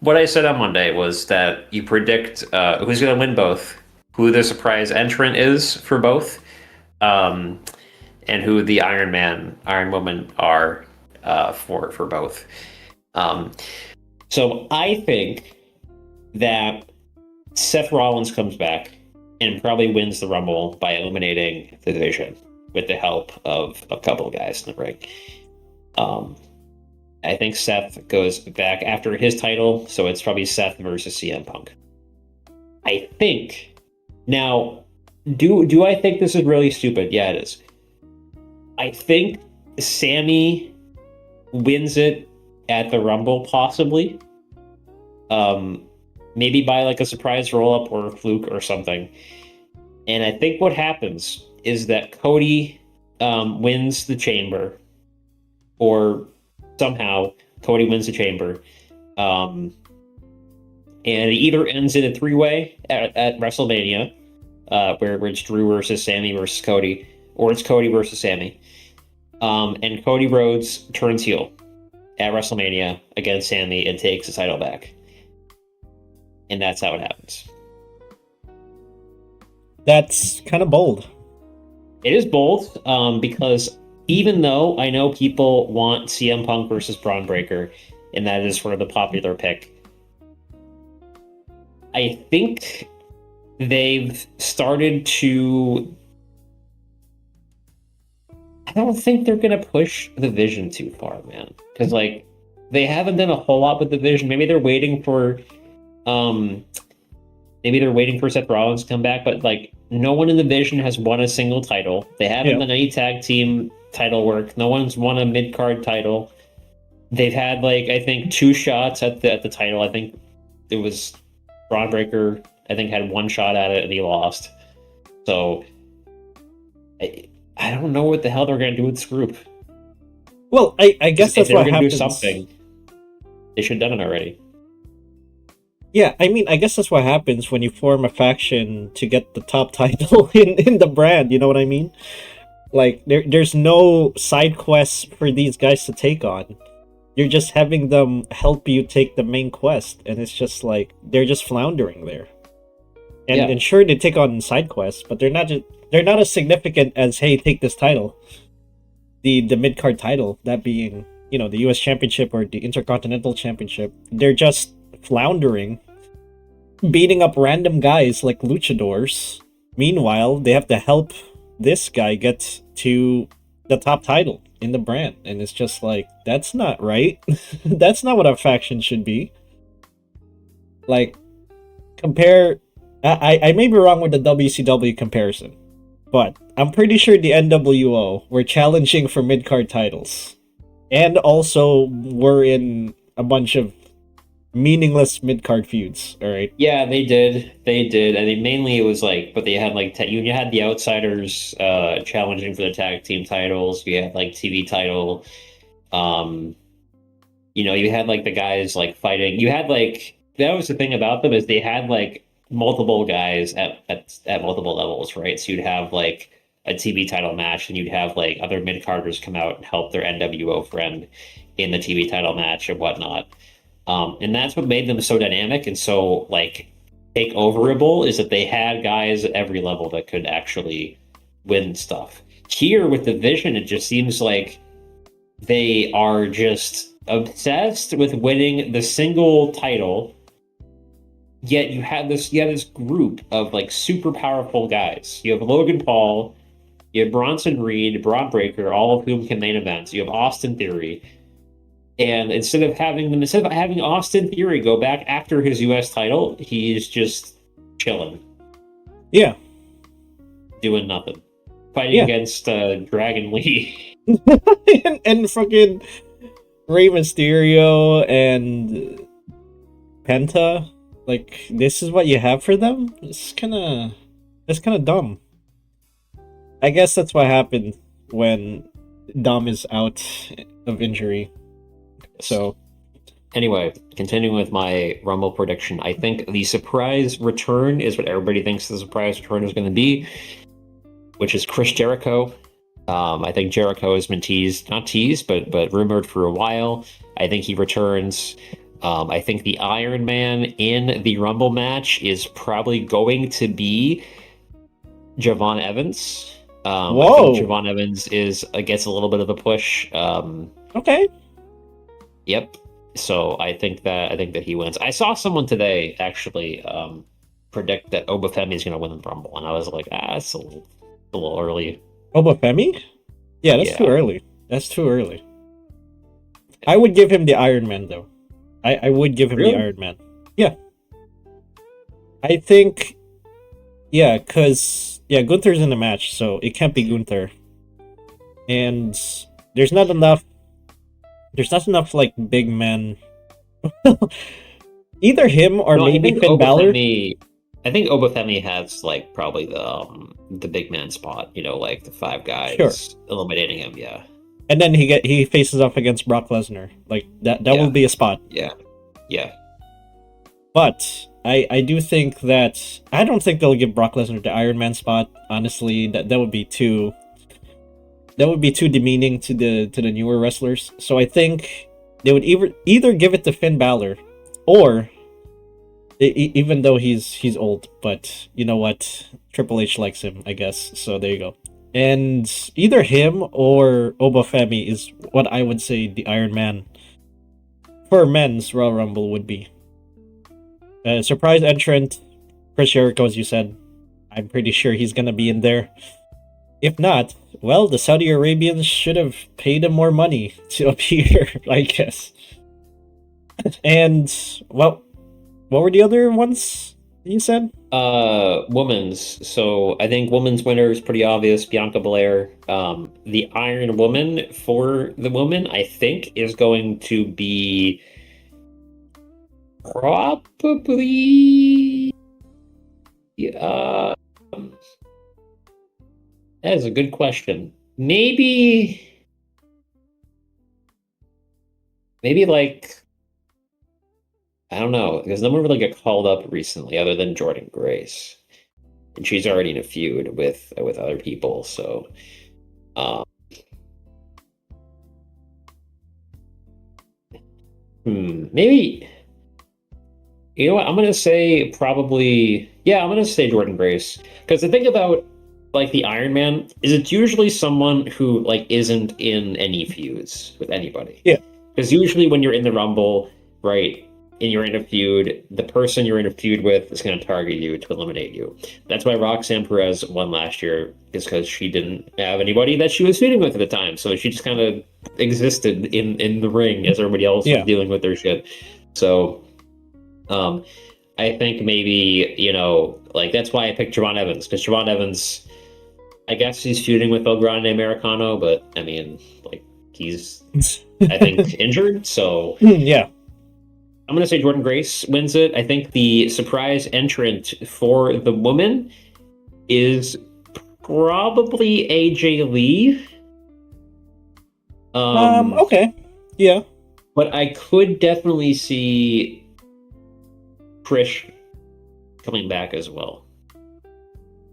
what I said on Monday was that you predict who's going to win both, who the surprise entrant is for both, um, and who the Iron Man, Iron Woman are for both. Um, so I think that Seth Rollins comes back and probably wins the Rumble by eliminating the division with the help of a couple of guys in the ring. Um, I think Seth goes back after his title, so it's probably Seth versus CM Punk. I think now, do I think this is really stupid? Yeah, it is. I think Sammy wins it at the Rumble, possibly. Um, Maybe by like a surprise roll up or a fluke or something. And I think what happens is that Cody wins the Chamber, or somehow Cody wins the Chamber. And it either ends in a three-way at WrestleMania, where it's Drew versus Sammy versus Cody, or it's Cody versus Sammy. And Cody Rhodes turns heel at WrestleMania against Sammy and takes the title back. And that's how it happens. That's kind of bold. It is bold, because even though I know people want CM Punk versus Braun Breaker, and that is sort of the popular pick, I think they've started to. I don't think they're going to push the vision too far, man. Because, like, they haven't done a whole lot with the vision. Maybe they're waiting for. Maybe they're waiting for Seth Rollins to come back, but, like, no one in the division has won a single title. They haven't done any tag team title work. No one's won a mid-card title. They've had, like, I think 2 shots at the title. I think it was Braun Breaker, I think, had 1 shot at it and he lost. So I don't know what the hell they're going to do with this group. Well, I guess that's what happens. If they're going to do something, they should have done it already. Yeah, I mean, I guess that's what happens when you form a faction to get the top title in the brand, you know what I mean? Like, there's no side quests for these guys to take on. You're just having them help you take the main quest, and it's just like, they're just floundering there. And sure, they take on side quests, but they're not as significant as, hey, take this title. The mid-card title, that being, the US Championship or the Intercontinental Championship. They're just floundering, beating up random guys like luchadors. Meanwhile, they have to help this guy get to the top title in the brand, and it's just like, that's not right. That's not what a faction should be. Like, compare. I may be wrong with the WCW comparison, but I'm pretty sure the NWO were challenging for mid-card titles, and also were in a bunch of meaningless mid-card feuds, all right? Yeah, they did. I mean, mainly it was like, but they had like, you had the Outsiders challenging for the tag team titles. You had like TV title. You had like the guys like fighting. You had like, that was the thing about them, is they had like multiple guys at multiple levels, right? So you'd have like a TV title match, and you'd have like other mid-carders come out and help their NWO friend in the TV title match and whatnot. And that's what made them so dynamic and so, like, take overable, is that they had guys at every level that could actually win stuff. Here with the Vision, it just seems like they are just obsessed with winning the single title. Yet you have this group of like super powerful guys. You have Logan Paul, you have Bronson Reed, Braun Breaker, all of whom can main events. You have Austin Theory. And instead of having Austin Theory go back after his US title, he's just chilling. Yeah. Doing nothing. Fighting against Dragon Lee. and fucking Rey Mysterio and Penta. Like, this is what you have for them? It's kind of dumb. I guess that's what happened when Dom is out of injury. So, anyway, continuing with my Rumble prediction, I think the surprise return is what everybody thinks the surprise return is going to be, which is Chris Jericho. I think Jericho has been not teased, but rumored for a while. I think he returns. I think the Iron Man in the Rumble match is probably going to be Javon Evans. I think Whoa. Javon Evans gets a little bit of a push. Okay. Yep. So I think that he wins. I saw someone today actually predict that Obafemi is going to win the Rumble, and I was like, it's a little early. Obafemi? Yeah, that's too Yeah. early. That's too early. I would give him the Iron Man though. I would give him the Really? Iron Man. Yeah. I think because Gunther's in the match, so it can't be Gunther. And there's not enough like big men. Either him or No, maybe Finn Balor. I think Obafemi has like probably the big man spot. Like the five Sure. guys eliminating him. Yeah. And then he faces off against Brock Lesnar. Like that Yeah. will be a spot. Yeah. Yeah. But I do think that I don't think they'll give Brock Lesnar the Iron Man spot. Honestly, that would be too demeaning to the newer wrestlers. So I think they would either give it to Finn Balor, or even though he's old, but you know what, Triple H likes him, I guess. So there you go. And either him or Obafemi is what I would say the Iron Man for men's Royal Rumble would be. Surprise entrant, Chris Jericho, as you said. I'm pretty sure he's gonna be in there. If not, well, the Saudi Arabians should have paid him more money to appear, I guess. And what were the other ones you said? Women's. So I think women's winner is pretty obvious. Bianca Belair. The Iron Woman for the woman, I think, is going to be probably. That is a good question. Maybe like I don't know, because no one really got called up recently other than Jordan Grace, and she's already in a feud with other people. So, um, maybe you know what? I'm gonna say probably I'm gonna say Jordan Grace, because the thing about like the Iron Man is it's usually someone who like isn't in any feuds with anybody. Yeah. Because usually when you're in the Rumble, right, and you're in a feud, the person you're in a feud with is going to target you to eliminate you. That's why Roxanne Perez won last year, is because she didn't have anybody that she was feuding with at the time. So she just kind of existed in the ring as everybody else was dealing with their shit. So I think maybe, like that's why I picked Javon Evans, because Javon Evans, I guess he's feuding with El Grande Americano, but I mean, like he's, I think, injured. So yeah. I'm going to say Jordan Grace wins it. I think the surprise entrant for the woman is probably AJ Lee. Okay. Yeah. But I could definitely see Trish coming back as well.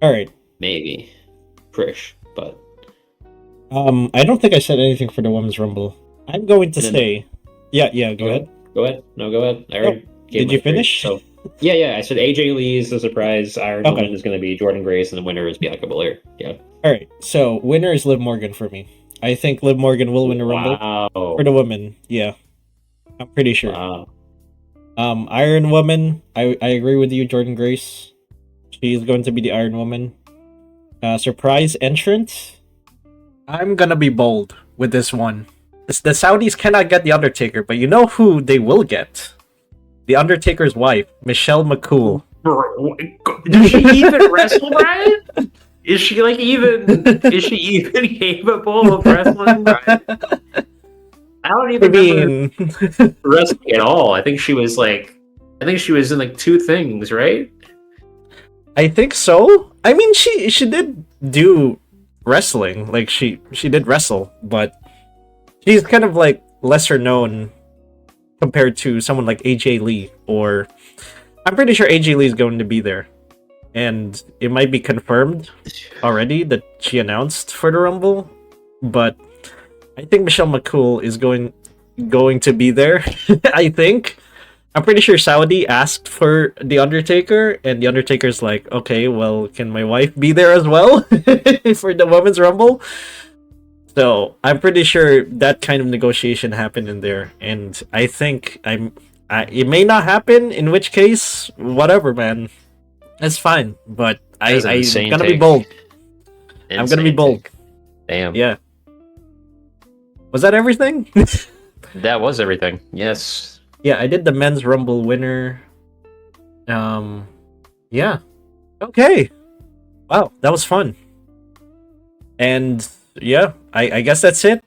All right. Maybe Trish, but I don't think I said anything for the Women's Rumble. I'm going to say, go ahead. Go ahead. No, go ahead. I already Did you finish? So, I said AJ Lee is the surprise. Iron Woman is going to be Jordan Grace, and the winner is Bianca Belair. Yeah. All right. So, winner is Liv Morgan for me. I think Liv Morgan will win the Rumble for the women. Yeah. I'm pretty sure. Wow. Iron Woman, I agree with you, Jordan Grace. She is going to be the Iron Woman. Surprise entrant. I'm gonna be bold with this one. The Saudis cannot get The Undertaker, but you know who they will get? The Undertaker's wife, Michelle McCool. Does she even wrestle, Brian? Is she even capable of wrestling, Brian? I don't even remember wrestling at all. I think she was in like two things, right? I think so. I mean, she did do wrestling. Like she did wrestle, but she's kind of like lesser known compared to someone like AJ Lee, or I'm pretty sure AJ Lee is going to be there. And it might be confirmed already that she announced for the Rumble, but I think Michelle McCool is going to be there. I think. I'm pretty sure Saudi asked for the Undertaker, and the Undertaker's like, okay, well, can my wife be there as well for the Women's Rumble? So I'm pretty sure that kind of negotiation happened in there, and I think it may not happen. In which case, whatever, man, it's fine. But That is an I'm insane gonna be take. bold. I'm gonna be Insane bold. take. Damn. Yeah. Was that everything? That was everything. Yes. Yeah, I did the Men's Rumble winner. Yeah. Okay. Wow, that was fun. And yeah, I guess that's it.